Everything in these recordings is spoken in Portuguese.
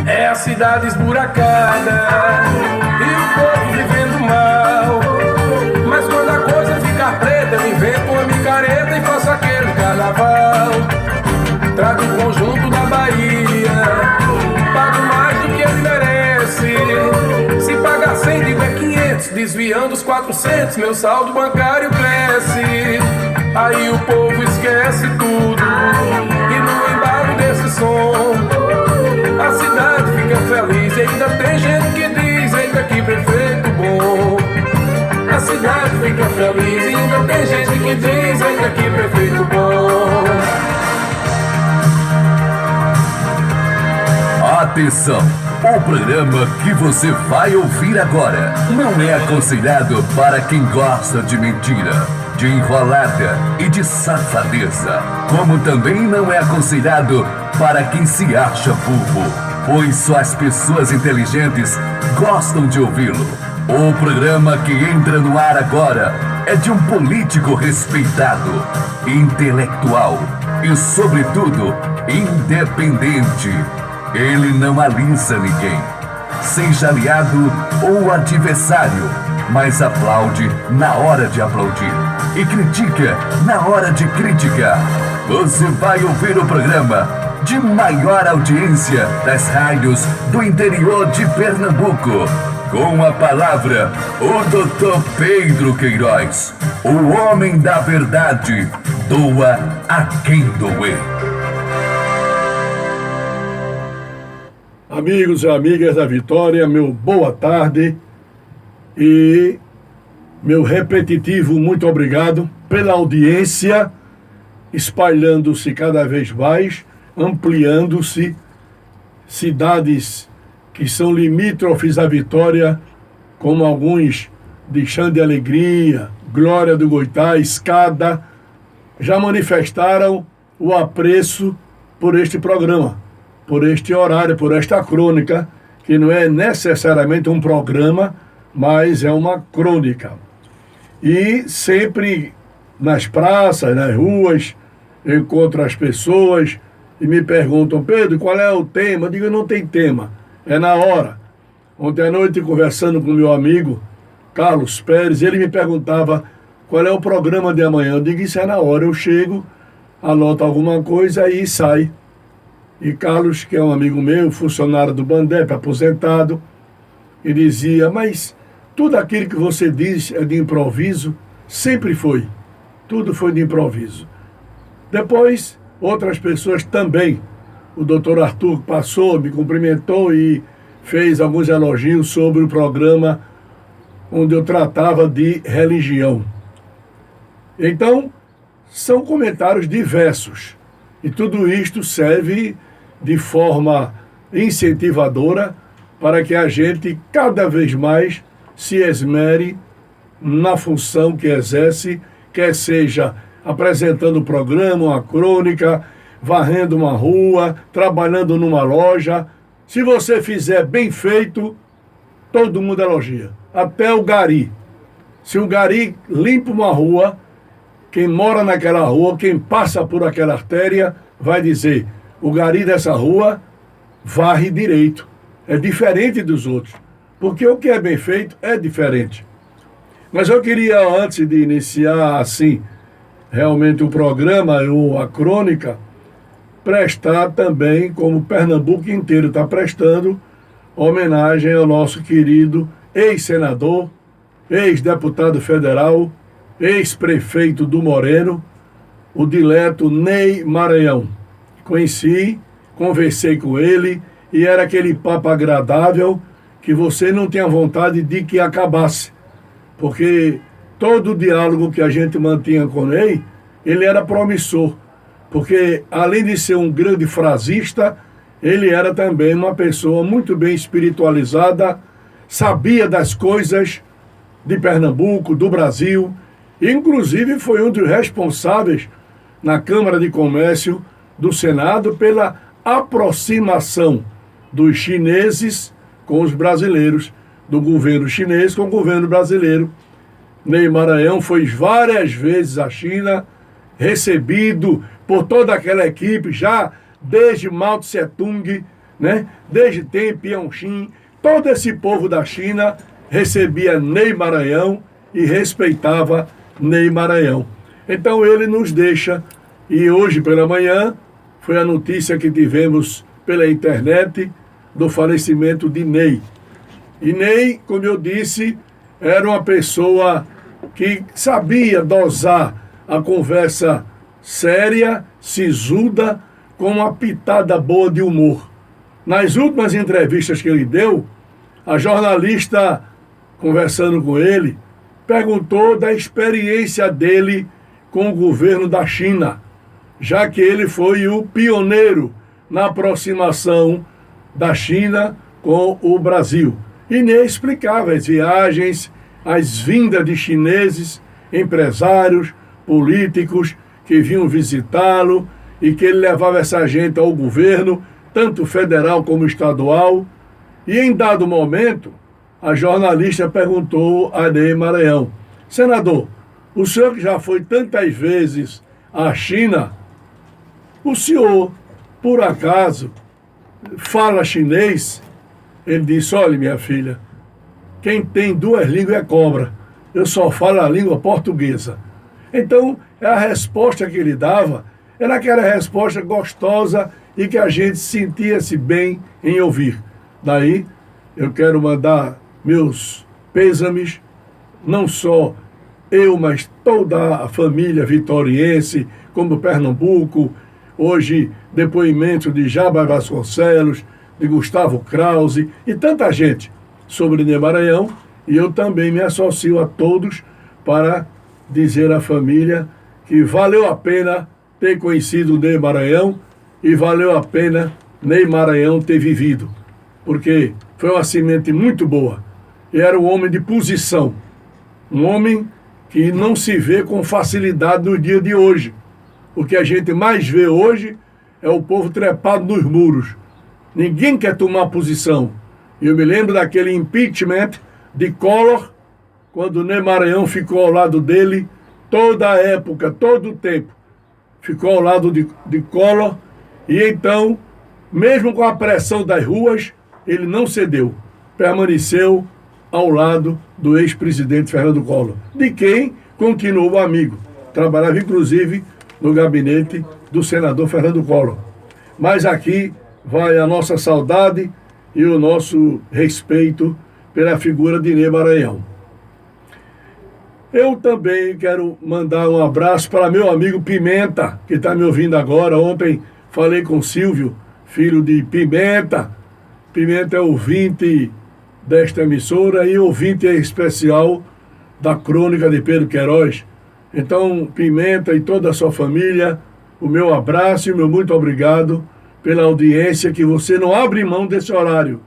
É a cidade esburacada e o povo vivendo mal. Mas quando a coisa fica preta, eu invento uma micareta e faço aquele carnaval. Trago o conjunto da Bahia, pago mais do que ele merece. Se pagar 100, digo é 500, desviando os 400, meu saldo bancário cresce. Aí o povo esquece tudo e no embalo desse som a cidade fica feliz. E ainda tem gente que diz, eita que prefeito bom. A cidade fica feliz e ainda tem gente que diz, eita que prefeito bom. Atenção! O programa que você vai ouvir agora não é aconselhado para quem gosta de mentira, de enrolada e de safadeza, como também não é aconselhado para quem se acha burro, pois só as pessoas inteligentes gostam de ouvi-lo. O programa que entra no ar agora é de um político respeitado, intelectual e, sobretudo, independente. Ele não alisa ninguém, seja aliado ou adversário, mas aplaude na hora de aplaudir e critica na hora de criticar. Você vai ouvir o programa de maior audiência das rádios do interior de Pernambuco. Com a palavra, o Dr. Pedro Queiroz, o homem da verdade, doa a quem doer. Amigos e amigas da Vitória, meu boa tarde e meu repetitivo muito obrigado pela audiência, espalhando-se cada vez mais, ampliando-se, cidades que são limítrofes à Vitória, como alguns de Xande de Alegria, Glória do Goitá, Escada, já manifestaram o apreço por este programa, por este horário, por esta crônica, que não é necessariamente um programa, mas é uma crônica. E sempre nas praças, nas ruas, eu encontro as pessoas e me perguntam, Pedro, qual é o tema? Eu digo, não tem tema, é na hora. Ontem à noite, conversando com meu amigo Carlos Pérez, ele me perguntava qual é o programa de amanhã. Eu digo, isso é na hora, eu chego, anoto alguma coisa e sai. E Carlos, que é um amigo meu, funcionário do Bandep, aposentado, e dizia, mas tudo aquilo que você diz é de improviso? Sempre foi. Tudo foi de improviso. Depois, outras pessoas também. O doutor Arthur passou, me cumprimentou e fez alguns elogios sobre o programa onde eu tratava de religião. Então, são comentários diversos. E tudo isto serve de forma incentivadora para que a gente cada vez mais se esmere na função que exerce, quer seja apresentando o programa, uma crônica, varrendo uma rua, trabalhando numa loja. Se você fizer bem feito, todo mundo elogia. Até o gari. Se o gari limpa uma rua, quem mora naquela rua, quem passa por aquela artéria, vai dizer, o gari dessa rua varre direito. É diferente dos outros. Porque o que é bem feito é diferente. Mas eu queria, antes de iniciar, assim, realmente o programa ou a crônica, prestar também, como Pernambuco inteiro está prestando, homenagem ao nosso querido ex-senador, ex-deputado federal, ex-prefeito do Moreno, o dileto Ney Maranhão. Conheci, conversei com ele e era aquele papo agradável que você não tinha vontade de que acabasse. Porque todo o diálogo que a gente mantinha com Ney, ele era promissor. Porque além de ser um grande frasista, ele era também uma pessoa muito bem espiritualizada, sabia das coisas de Pernambuco, do Brasil, inclusive foi um dos responsáveis na Câmara de Comércio do Senado pela aproximação dos chineses com os brasileiros, do governo chinês com o governo brasileiro. Ney Maranhão foi várias vezes à China, recebido por toda aquela equipe, já desde Mao Tse Tung, né? Desde Deng Xiaoping, todo esse povo da China recebia Ney Maranhão e respeitava Ney Maranhão. Então ele nos deixa, e hoje pela manhã foi a notícia que tivemos pela internet do falecimento de Ney. E Ney, como eu disse, era uma pessoa que sabia dosar a conversa séria, sisuda, com uma pitada boa de humor. Nas últimas entrevistas que ele deu, a jornalista, conversando com ele, perguntou da experiência dele com o governo da China, já que ele foi o pioneiro na aproximação da China com o Brasil. E Ney explicava as viagens, as vindas de chineses, empresários, políticos que vinham visitá-lo e que ele levava essa gente ao governo, tanto federal como estadual. E em dado momento, a jornalista perguntou a Ney Maranhão: senador, o senhor que já foi tantas vezes à China, o senhor, por acaso, fala chinês? Ele disse: olha, minha filha, quem tem duas línguas é cobra. Eu só falo a língua portuguesa. Então, a resposta que ele dava era aquela resposta gostosa e que a gente sentia-se bem em ouvir. Daí, eu quero mandar meus pêsames, não só eu, mas toda a família vitoriense, como Pernambuco, hoje depoimento de Jaba Vasconcelos, de Gustavo Krause e tanta gente sobre Ney Maranhão, e eu também me associo a todos para dizer à família que valeu a pena ter conhecido Ney Maranhão e valeu a pena Ney Maranhão ter vivido, porque foi uma semente muito boa. E era um homem de posição, um homem que não se vê com facilidade no dia de hoje. O que a gente mais vê hoje é o povo trepado nos muros. Ninguém quer tomar posição. Eu me lembro daquele impeachment de Collor, quando Ney Maranhão ficou ao lado dele toda a época, todo o tempo. Ficou ao lado de Collor e então, mesmo com a pressão das ruas, ele não cedeu. Permaneceu ao lado do ex-presidente Fernando Collor, de quem continuou amigo. Trabalhava, inclusive, no gabinete do senador Fernando Collor. Mas aqui vai a nossa saudade e o nosso respeito pela figura de Ney Maranhão. Eu também quero mandar um abraço para meu amigo Pimenta, que está me ouvindo agora. Ontem falei com Silvio, filho de Pimenta. Pimenta é ouvinte desta emissora e ouvinte especial da Crônica de Pedro Queiroz. Então, Pimenta e toda a sua família, o meu abraço e o meu muito obrigado pela audiência, que você não abre mão desse horário.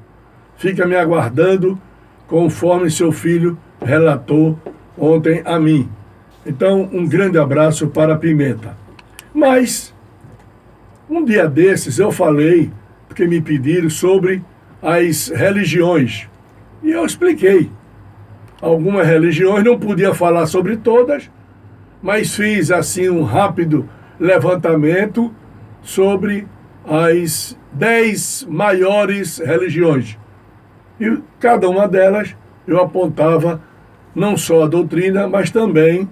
Fica me aguardando, conforme seu filho relatou ontem a mim. Então, um grande abraço para Pimenta. Mas, um dia desses eu falei, porque me pediram, sobre as religiões. E eu expliquei. Algumas religiões, não podia falar sobre todas, mas fiz assim um rápido levantamento sobre as 10 maiores religiões. E cada uma delas eu apontava não só a doutrina, mas também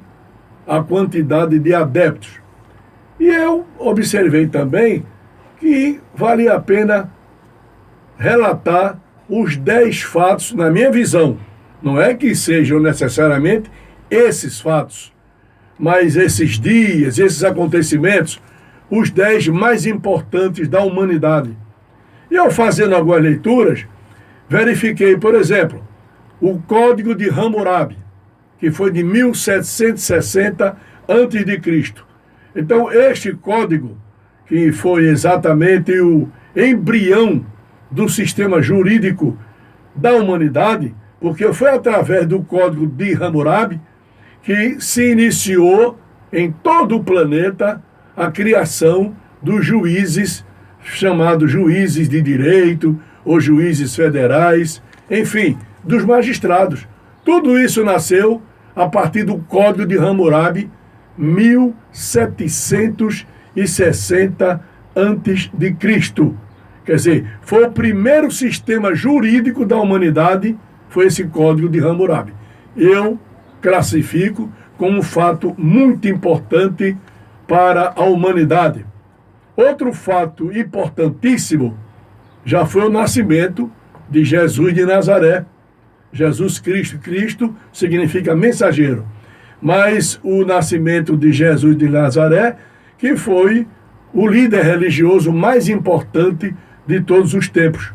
a quantidade de adeptos. E eu observei também que valia a pena relatar os 10 fatos, na minha visão. Não é que sejam necessariamente esses fatos, mas esses dias, esses acontecimentos, os 10 mais importantes da humanidade. E eu, fazendo algumas leituras, verifiquei, por exemplo, o Código de Hammurabi, que foi de 1760 a.C. Então, este código, que foi exatamente o embrião do sistema jurídico da humanidade, porque foi através do Código de Hammurabi que se iniciou em todo o planeta a criação dos juízes, chamados juízes de direito, ou juízes federais, enfim, dos magistrados. Tudo isso nasceu a partir do Código de Hammurabi, 1760 antes de Cristo. Quer dizer, foi o primeiro sistema jurídico da humanidade, foi esse Código de Hammurabi. Eu classifico como um fato muito importante para a humanidade. Outro fato importantíssimo já foi o nascimento de Jesus de Nazaré. Jesus Cristo. Cristo significa mensageiro. Mas o nascimento de Jesus de Nazaré, que foi o líder religioso mais importante de todos os tempos.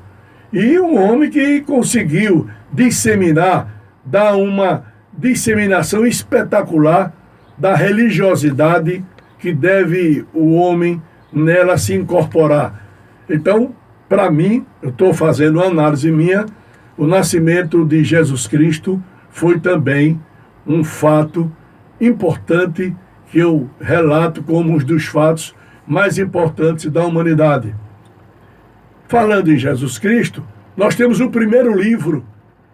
E um homem que conseguiu disseminar, dar uma disseminação espetacular da religiosidade que deve o homem nela se incorporar. Então, para mim, eu estou fazendo uma análise minha, o nascimento de Jesus Cristo foi também um fato importante que eu relato como um dos fatos mais importantes da humanidade. Falando em Jesus Cristo, nós temos o primeiro livro,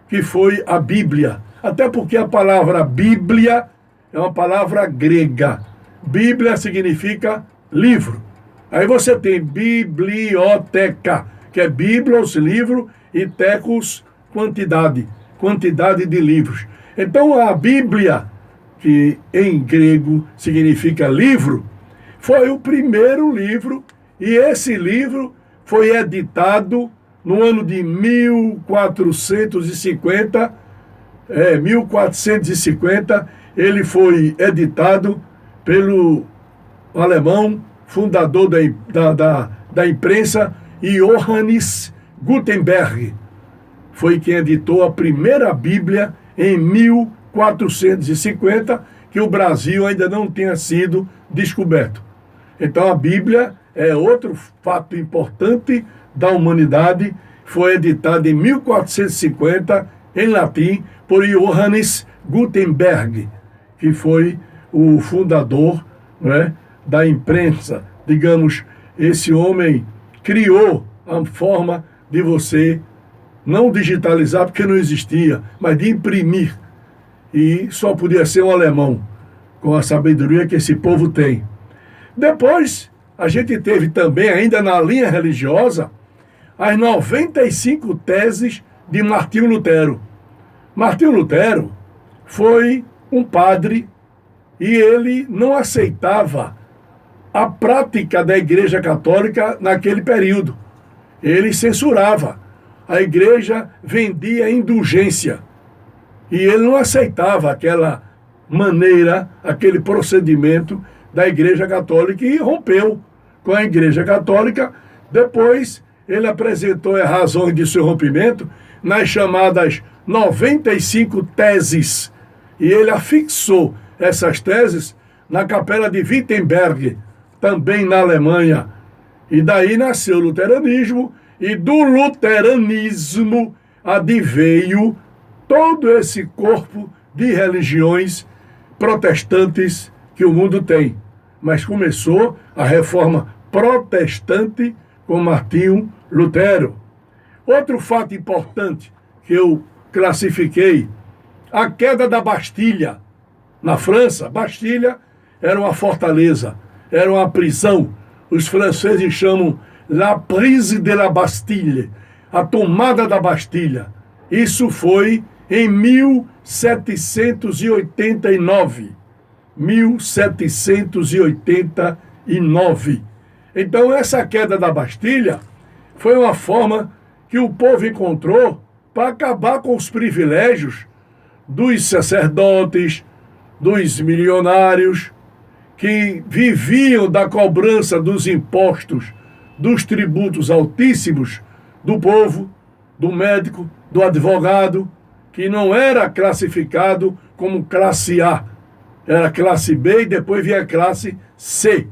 que foi a Bíblia. Até porque a palavra Bíblia é uma palavra grega. Bíblia significa livro. Aí você tem biblioteca, que é biblos, livro, e tecos, quantidade de livros. Então a Bíblia, que em grego significa livro, foi o primeiro livro, e esse livro foi editado no ano de 1450, ele foi editado pelo alemão, fundador da imprensa, Johannes Gutenberg. Foi quem editou a primeira Bíblia em 1450, que o Brasil ainda não tinha sido descoberto. Então a Bíblia é outro fato importante da humanidade, foi editada em 1450, em latim, por Johannes Gutenberg, que foi o fundador, né, da imprensa. Digamos, esse homem criou a forma de você não digitalizar, porque não existia, mas de imprimir. E só podia ser um alemão, com a sabedoria que esse povo tem. Depois, a gente teve também, ainda na linha religiosa, as 95 teses de Martinho Lutero. Martinho Lutero foi um padre e ele não aceitava a prática da Igreja Católica naquele período. Ele censurava. A igreja vendia indulgência. E ele não aceitava aquela maneira, aquele procedimento da Igreja Católica e rompeu com a Igreja Católica. Depois, ele apresentou as razões de seu rompimento nas chamadas 95 teses. E ele afixou essas teses na capela de Wittenberg, também na Alemanha. E daí nasceu o luteranismo, e do luteranismo adveio todo esse corpo de religiões protestantes que o mundo tem. Mas começou a reforma protestante com Martinho Lutero. Outro fato importante que eu classifiquei, a queda da Bastilha. Na França, Bastilha era uma fortaleza, era uma prisão. Os franceses chamam la prise de la Bastille, a tomada da Bastilha. Isso foi em 1789. 1789. Então, essa queda da Bastilha foi uma forma que o povo encontrou para acabar com os privilégios dos sacerdotes, dos milionários, que viviam da cobrança dos impostos, dos tributos altíssimos do povo, do médico, do advogado, que não era classificado como classe A, era classe B e depois vinha a classe C.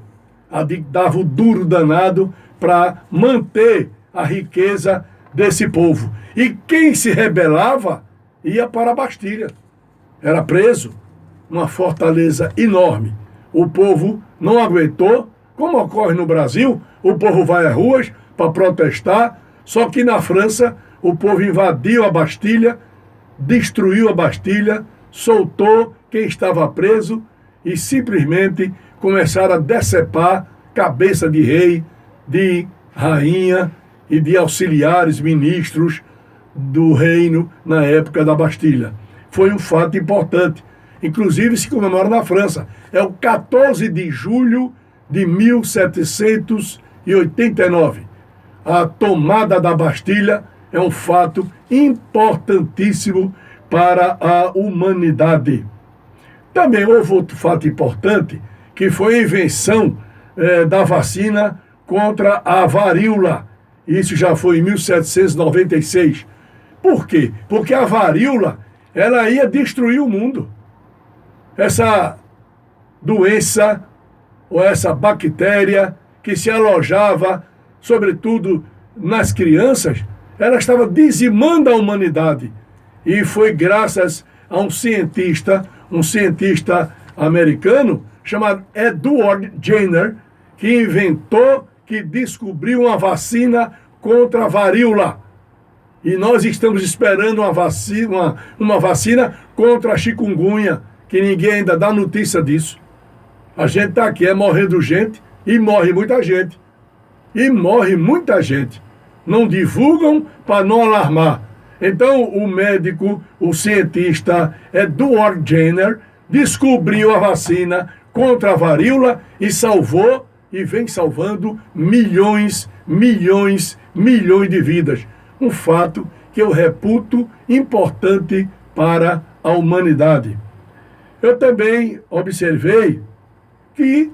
Dava o duro danado para manter a riqueza desse povo. E quem se rebelava ia para a Bastilha. Era preso, uma fortaleza enorme. O povo não aguentou, como ocorre no Brasil, o povo vai às ruas para protestar, só que na França o povo invadiu a Bastilha, destruiu a Bastilha, soltou quem estava preso e simplesmente começaram a decepar cabeça de rei, de rainha e de auxiliares ministros do reino na época da Bastilha. Foi um fato importante. Inclusive se comemora na França. É o 14 de julho de 1789. A tomada da Bastilha é um fato importantíssimo para a humanidade. Também houve outro fato importante, que foi a invenção da vacina contra a varíola. Isso já foi em 1796. Por quê? Porque a varíola, ela ia destruir o mundo. Essa doença, ou essa bactéria que se alojava, sobretudo nas crianças, ela estava dizimando a humanidade. E foi graças a um cientista americano, chamado Edward Jenner, que inventou, que descobriu uma vacina contra a varíola. E nós estamos esperando uma vacina contra a chikungunya, que ninguém ainda dá notícia disso. A gente está aqui, morrendo gente, e morre muita gente. E morre muita gente. Não divulgam para não alarmar. Então, o médico, o cientista Edward Jenner, descobriu a vacina contra a varíola e salvou, e vem salvando milhões de vidas. Um fato que eu reputo importante para a humanidade. Eu também observei que,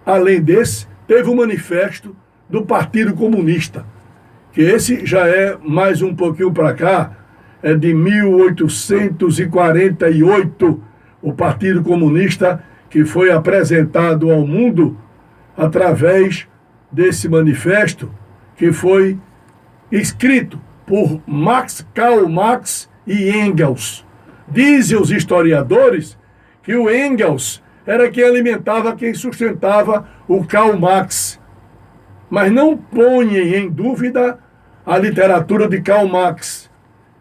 além desse, teve um manifesto do Partido Comunista, que esse já é mais um pouquinho para cá, é de 1848, o Partido Comunista, que foi apresentado ao mundo através desse manifesto, que foi escrito por Karl Marx e Engels. Dizem os historiadores que o Engels era quem alimentava, quem sustentava o Karl Marx. Mas não ponham em dúvida a literatura de Karl Marx.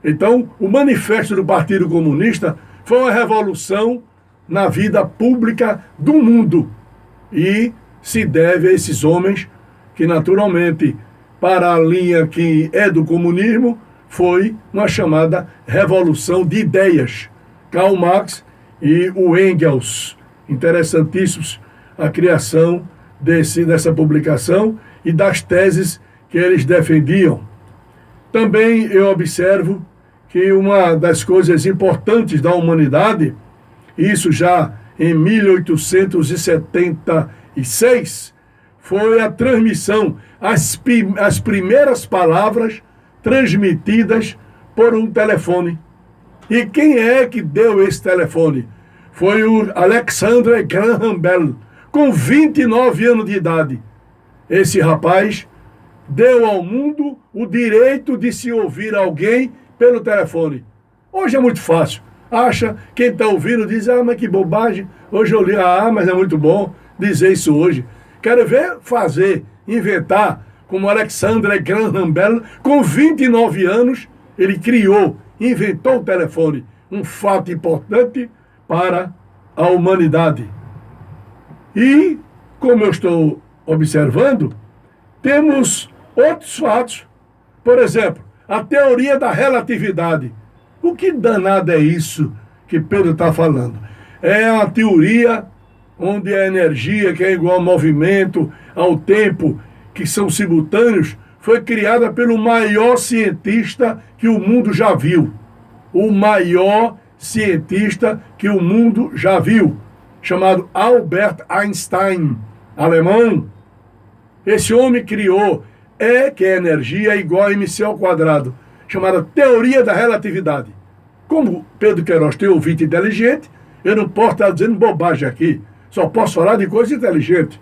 Então, o manifesto do Partido Comunista foi uma revolução na vida pública do mundo. E se deve a esses homens que, naturalmente, para a linha que é do comunismo, foi uma chamada revolução de ideias. Karl Marx e o Engels. Interessantíssimos a criação dessa publicação e das teses que eles defendiam. Também eu observo que uma das coisas importantes da humanidade, isso já em 1876, foi a transmissão, as primeiras palavras transmitidas por um telefone. E quem é que deu esse telefone? Foi o Alexander Graham Bell, com 29 anos de idade. Esse rapaz deu ao mundo o direito de se ouvir alguém pelo telefone. Hoje é muito fácil. Acha, quem está ouvindo diz, mas que bobagem. Hoje eu li, mas é muito bom dizer isso hoje. Quero ver inventar, como Alexander Graham Bell, com 29 anos, ele inventou o telefone. Um fato importante para a humanidade. E, como eu estou observando, temos outros fatos. Por exemplo, a teoria da relatividade. O que danado é isso que Pedro está falando? É uma teoria onde a energia, que é igual ao movimento, ao tempo, que são simultâneos, foi criada pelo maior cientista que o mundo já viu. O maior cientista que o mundo já viu, chamado Albert Einstein, alemão. Esse homem criou, que a energia é igual a mc ao quadrado, chamada teoria da relatividade. Como Pedro Queiroz tem ouvinte inteligente, eu não posso estar dizendo bobagem aqui, só posso falar de coisa inteligente.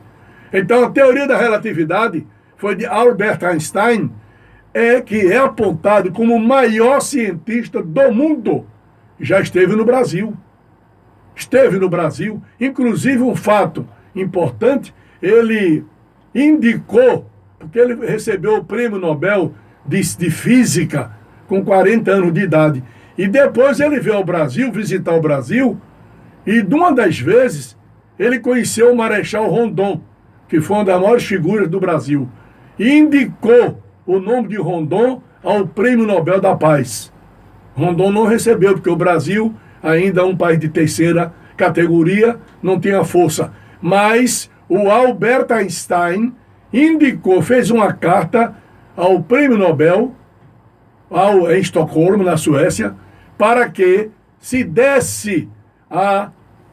Então a teoria da relatividade foi de Albert Einstein, que é apontado como o maior cientista do mundo. Já esteve no Brasil. Inclusive um fato importante, ele indicou, porque ele recebeu o prêmio Nobel de Física com 40 anos de idade. E depois ele veio ao Brasil, visitar o Brasil, e de uma das vezes ele conheceu o Marechal Rondon, que foi uma das maiores figuras do Brasil. e indicou o nome de Rondon ao Prêmio Nobel da Paz. Rondon não recebeu, porque o Brasil ainda é um país de terceira categoria, não tem a força. Mas o Albert Einstein indicou, fez uma carta ao Prêmio Nobel em Estocolmo, na Suécia, para que se desse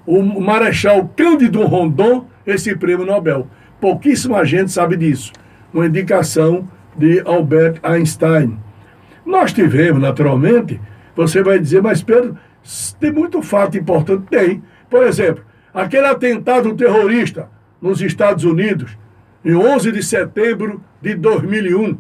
o Marechal Cândido Rondon esse Prêmio Nobel. Pouquíssima gente sabe disso. Uma indicação de Albert Einstein. Nós tivemos, naturalmente, você vai dizer, mas Pedro, tem muito fato importante. Tem. Por exemplo, aquele atentado terrorista nos Estados Unidos, em 11 de setembro de 2001,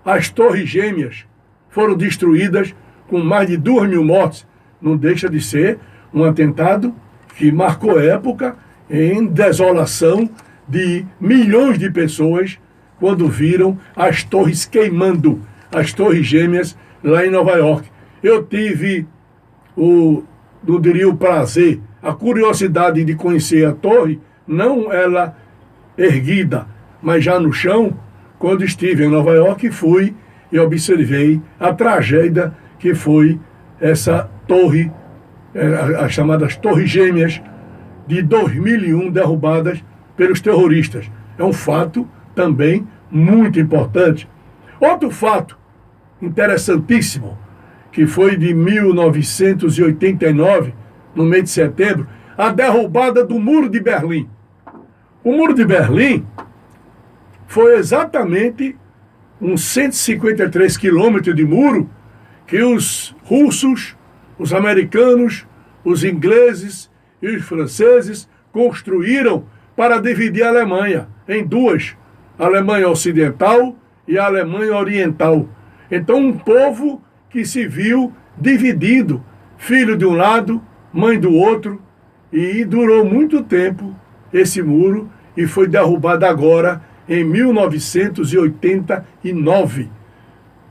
as Torres Gêmeas foram destruídas com mais de 2.000 mortes. Não deixa de ser um atentado que marcou época em desolação de milhões de pessoas quando viram as torres queimando, as Torres Gêmeas lá em Nova York. Eu tive não diria o prazer, a curiosidade de conhecer a torre, não ela erguida, mas já no chão, quando estive em Nova York, fui e observei a tragédia que foi essa torre, as chamadas Torres Gêmeas de 2001, derrubadas pelos terroristas. É um fato também muito importante. Outro fato interessantíssimo, que foi de 1989, no mês de setembro, a derrubada do Muro de Berlim. O Muro de Berlim foi exatamente uns 153 quilômetros de muro que os russos, os americanos, os ingleses e os franceses construíram para dividir a Alemanha em duas, a Alemanha Ocidental e a Alemanha Oriental. Então, um povo que se viu dividido, filho de um lado, mãe do outro, e durou muito tempo esse muro e foi derrubado agora em 1989.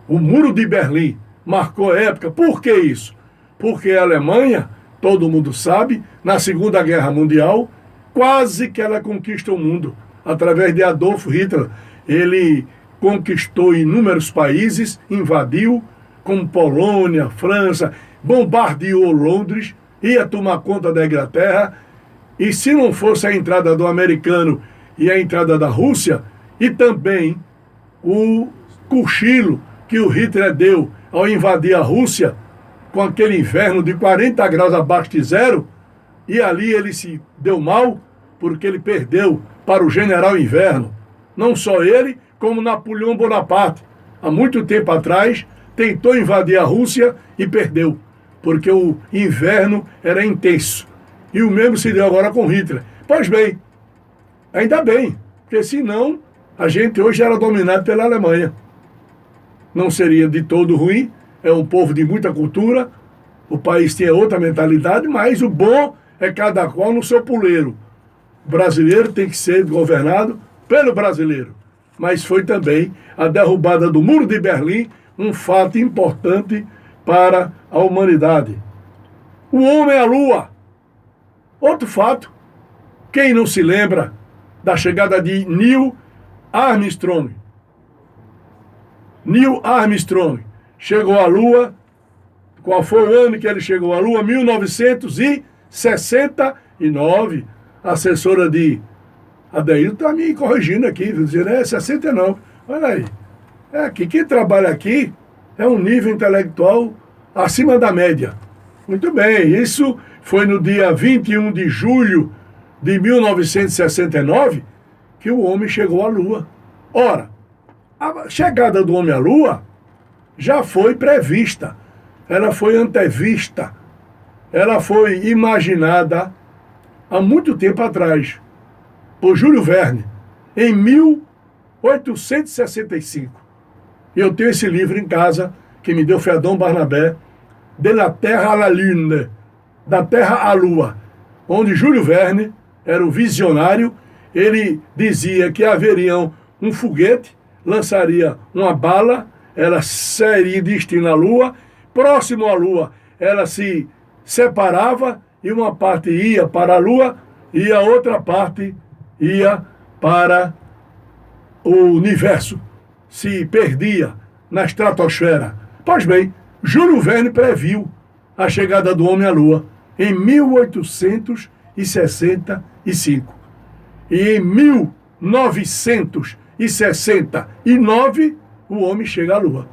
O Muro de Berlim marcou a época. Por que isso? Porque a Alemanha, todo mundo sabe, na Segunda Guerra Mundial, quase que ela conquista o mundo. Através de Adolf Hitler, ele conquistou inúmeros países, invadiu, como Polônia, França, bombardeou Londres, ia tomar conta da Inglaterra, e se não fosse a entrada do americano e a entrada da Rússia, e também o cochilo que o Hitler deu ao invadir a Rússia, com aquele inverno de 40 graus abaixo de zero, e ali ele se deu mal, porque ele perdeu para o general Inverno. Não só ele, como Napoleão Bonaparte, há muito tempo atrás, tentou invadir a Rússia e perdeu, porque o inverno era intenso. E o mesmo se deu agora com Hitler. Pois bem, ainda bem, porque senão a gente hoje era dominado pela Alemanha. Não seria de todo ruim, é um povo de muita cultura, o país tinha outra mentalidade, mas o bom é cada qual no seu puleiro. O brasileiro tem que ser governado pelo brasileiro. Mas foi também a derrubada do Muro de Berlim, um fato importante para a humanidade. O homem à Lua. Outro fato. Quem não se lembra da chegada de Neil Armstrong? Neil Armstrong chegou à Lua. Qual foi o ano que ele chegou à Lua? 1969. A assessora de Adeildo está me corrigindo aqui, dizendo, 69. Olha aí. É aqui, quem trabalha aqui é um nível intelectual acima da média. Muito bem, isso foi no dia 21 de julho de 1969 que o homem chegou à Lua. Ora, a chegada do homem à Lua já foi prevista, ela foi antevista, ela foi imaginada há muito tempo atrás, por Júlio Verne, em 1865. E eu tenho esse livro em casa, que me deu Ferdão Barnabé, De la Terre à la Lune, da Terra à Lua, onde Júlio Verne era o visionário. Ele dizia que haveria um foguete, lançaria uma bala, ela seria destina à Lua, próximo à Lua ela se separava e uma parte ia para a Lua e a outra parte ia para o universo se perdia na estratosfera. Pois bem, Júlio Verne previu a chegada do homem à Lua em 1865. E em 1969, o homem chega à Lua.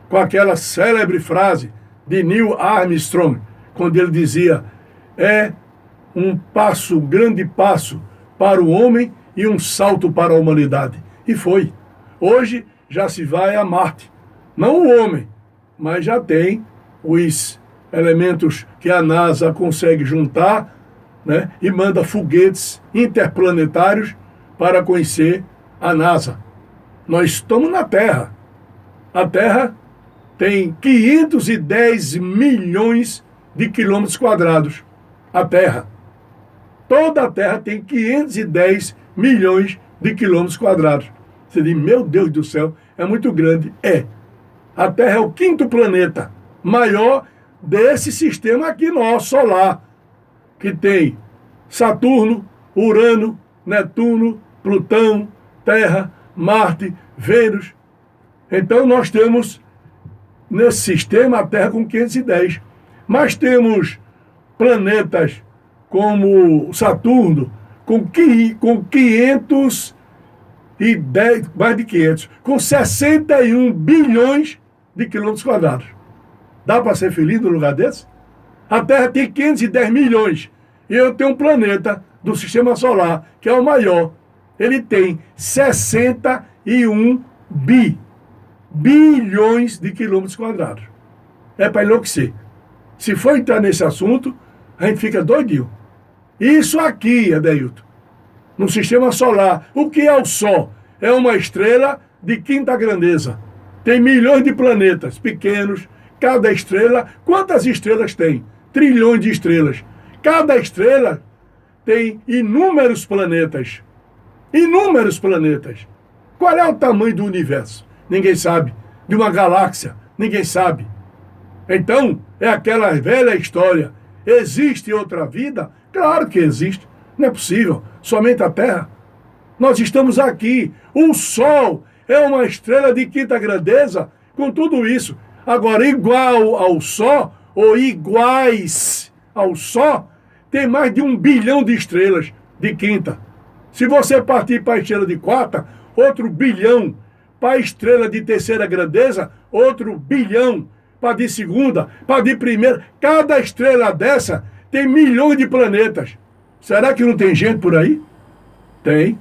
Com aquela célebre frase de Neil Armstrong, quando ele dizia: é um grande passo para o homem e um salto para a humanidade. E foi. Hoje já se vai a Marte. Não o homem, mas já tem os elementos que a NASA consegue juntar, né, e manda foguetes interplanetários para conhecer a NASA. Nós estamos na Terra. A Terra tem 510 milhões de quilômetros quadrados. A Terra. Toda a Terra tem 510 milhões de quilômetros quadrados. Você diz, meu Deus do céu, é muito grande. É. A Terra é o 5º planeta maior desse sistema aqui nosso, solar, que tem Saturno, Urano, Netuno, Plutão, Terra, Marte, Vênus. Então nós temos nesse sistema a Terra com 510. Mas temos planetas como Saturno com 510, mais de 500, com 61 bilhões de quilômetros quadrados. Dá para ser feliz num lugar desse? A Terra tem 510 milhões. E eu tenho um planeta do Sistema Solar, que é o maior. Ele tem 61 bilhões de quilômetros quadrados. É para enlouquecer. Se for entrar nesse assunto, a gente fica doidinho. Isso aqui, Adeilton, no Sistema Solar, o que é o Sol? É uma estrela de 5ª grandeza. Tem milhões de planetas pequenos. Cada estrela, quantas estrelas tem? Trilhões de estrelas. Cada estrela tem inúmeros planetas. Inúmeros planetas. Qual é o tamanho do universo? Ninguém sabe. De uma galáxia? Ninguém sabe. Então, é aquela velha história. Existe outra vida? Claro que existe. Não é possível. Somente a Terra. Nós estamos aqui. O Sol é uma estrela de 5ª grandeza com tudo isso. Agora, igual ao Sol, ou iguais ao Sol, tem mais de 1 bilhão de estrelas de 5ª. Se você partir para a estrela de 4ª, outro bilhão. Para a estrela de 3ª grandeza, outro bilhão. Para de 2ª, para de 1ª. Cada estrela dessa tem milhões de planetas. Será que não tem gente por aí? Tem.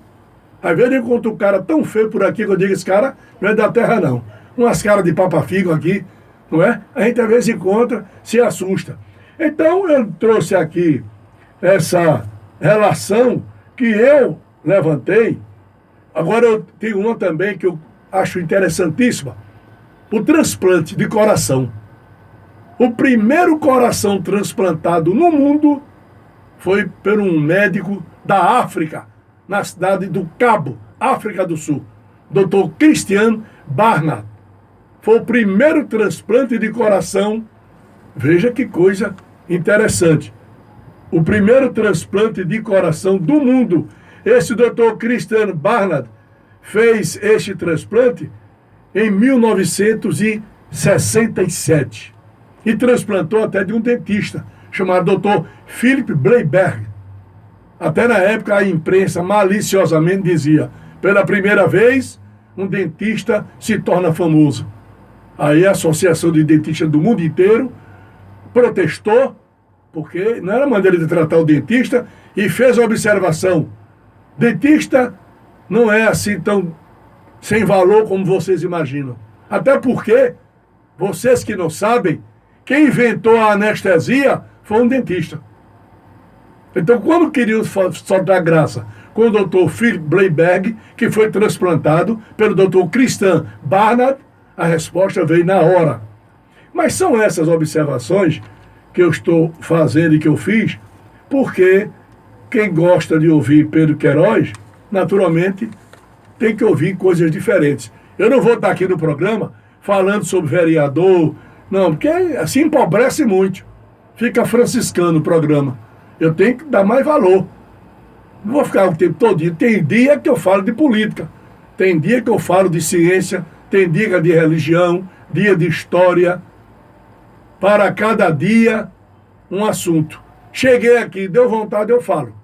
Às vezes eu encontro um cara tão feio por aqui que eu digo, esse cara não é da Terra não. Umas caras de papa-figo aqui, não é? A gente às vezes encontra, se assusta. Então eu trouxe aqui essa relação que eu levantei. Agora eu tenho uma também que eu acho interessantíssima. O transplante de coração. O primeiro coração transplantado no mundo foi por um médico da África, na cidade do Cabo, África do Sul, Dr. Christian Barnard. Foi o primeiro transplante de coração. Veja que coisa interessante. O primeiro transplante de coração do mundo. Esse Dr. Christian Barnard fez este transplante em 1967 e transplantou até de um dentista chamado Dr. Philip Bleiberg. Até na época a imprensa maliciosamente dizia: pela primeira vez um dentista se torna famoso. Aí a Associação de Dentistas do mundo inteiro protestou, porque não era maneira de tratar o dentista, e fez a observação: dentista não é assim tão sem valor como vocês imaginam. Até porque, vocês que não sabem, quem inventou a anestesia foi um dentista. Então, quando queriam soltar graça com o Dr. Philip Bleiberg, que foi transplantado pelo Dr. Christian Barnard, a resposta veio na hora. Mas são essas observações que eu estou fazendo e que eu fiz, porque quem gosta de ouvir Pedro Queiroz, naturalmente, tem que ouvir coisas diferentes. Eu não vou estar aqui no programa falando sobre vereador, não, porque assim empobrece muito. Fica franciscano o programa. Eu tenho que dar mais valor. Não vou ficar o tempo todo. Tem dia que eu falo de política. Tem dia que eu falo de ciência, tem dia de religião, dia de história. Para cada dia, um assunto. Cheguei aqui, deu vontade, eu falo.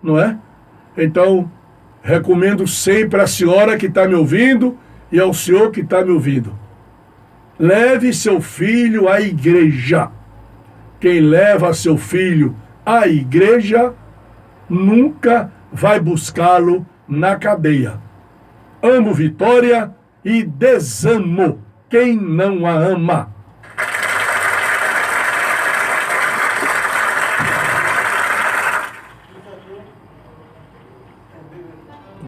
Não é? Então, recomendo sempre à senhora que está me ouvindo e ao senhor que está me ouvindo. Leve seu filho à igreja. Quem leva seu filho à igreja nunca vai buscá-lo na cadeia. Amo Vitória e desamo quem não a ama.